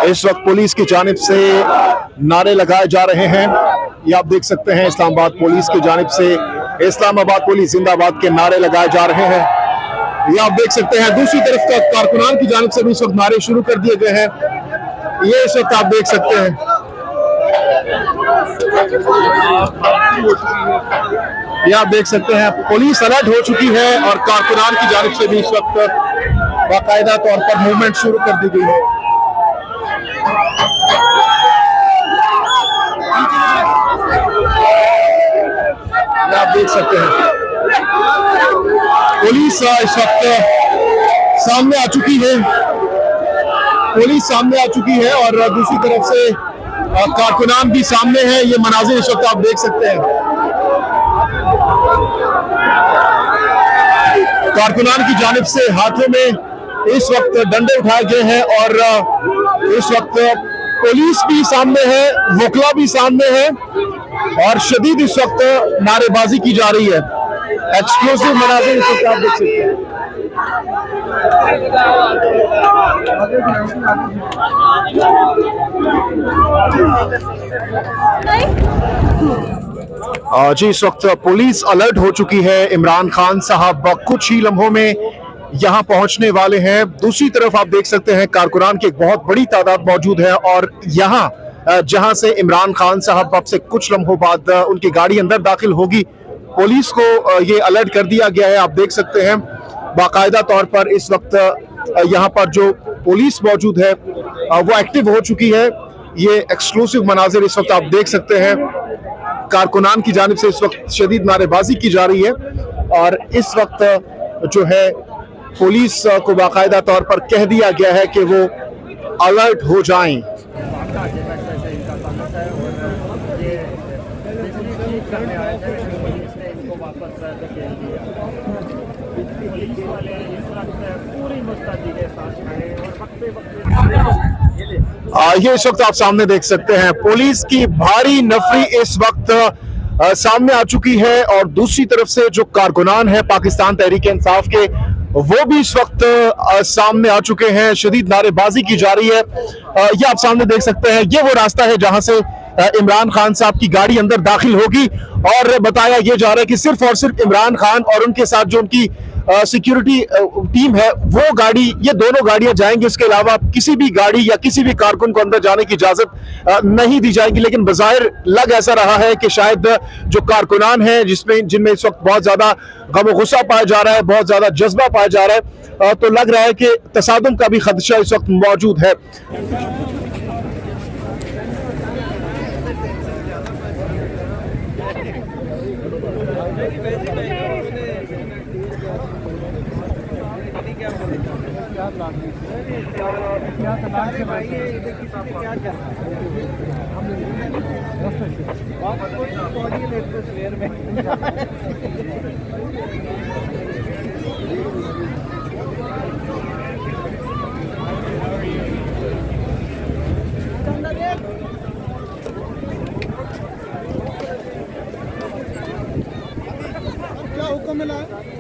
इस वक्त पुलिस की जानिब से नारे लगाए जा रहे हैं। ये आप देख सकते हैं इस्लामाबाद पुलिस की जानिब से इस्लामाबाद पुलिस जिंदाबाद के नारे लगाए जा रहे हैं। ये आप देख सकते हैं दूसरी तरफ का कारकुनान की जानिब से भी इस वक्त नारे शुरू कर दिए गए हैं। ये इस वक्त आप देख सकते हैं। ये आप देख सकते हैं पुलिस अलर्ट हो चुकी है और कारकुनान की जानिब से भी इस वक्त बाकायदा तौर पर मूवमेंट शुरू कर दी गई है। आप देख सकते हैं पुलिस इस वक्त सामने आ चुकी है। पुलिस सामने आ चुकी है और दूसरी तरफ से कारकुनान भी सामने है। ये मनाजिर इस वक्त आप देख सकते हैं। कारकुनान की जानिब से हाथों में इस वक्त डंडे उठाए गए हैं और इस वक्त पुलिस भी सामने है, वकला भी सामने है और शदीद इस वक्त नारेबाजी की जा रही है। एक्सक्लूसिव मनाजिर इस वक्त आप देख सकते हैं। जी इस वक्त पुलिस अलर्ट हो चुकी है। इमरान खान साहब कुछ ही लम्हों में यहाँ पहुंचने वाले हैं। दूसरी तरफ आप देख सकते हैं कारकुनान की एक बहुत बड़ी तादाद मौजूद है और यहाँ जहां से इमरान खान साहब अब से कुछ लम्हों बाद उनकी गाड़ी अंदर दाखिल होगी, पुलिस को ये अलर्ट कर दिया गया है। आप देख सकते हैं बाकायदा तौर पर इस वक्त यहाँ पर जो पुलिस मौजूद है वो एक्टिव हो चुकी है। ये एक्सक्लूसिव मनाजिर इस वक्त आप देख सकते हैं। कारकुनान की जानिब से इस वक्त शदीद नारेबाजी की जा रही है और इस वक्त जो है पुलिस को बाकायदा तौर पर कह दिया गया है कि वो अलर्ट हो जाएं। ये इस वक्त आप सामने देख सकते हैं पुलिस की भारी नफरी इस वक्त सामने आ चुकी है और दूसरी तरफ से जो कारकुनान है पाकिस्तान तहरीक इंसाफ के, वो भी इस वक्त सामने आ चुके हैं। शदीद नारेबाजी की जा रही है। ये आप सामने देख सकते हैं, ये वो रास्ता है जहां से इमरान खान साहब की गाड़ी अंदर दाखिल होगी और बताया यह जा रहा है कि सिर्फ और सिर्फ इमरान खान और उनके साथ जो उनकी सिक्योरिटी टीम है वो गाड़ी, ये दोनों गाड़ियां जाएंगी। इसके अलावा किसी भी गाड़ी या किसी भी कारकुन को अंदर जाने की इजाजत नहीं दी जाएगी। लेकिन बज़ाहिर लग ऐसा रहा है कि शायद जो कारकुनान है जिनमें इस वक्त बहुत ज्यादा गम गुस्सा पाया जा रहा है, बहुत ज्यादा जज्बा पाया जा रहा है, तो लग रहा है कि तसादुम का भी खदशा इस वक्त मौजूद है। क्या हुक्म मिला है?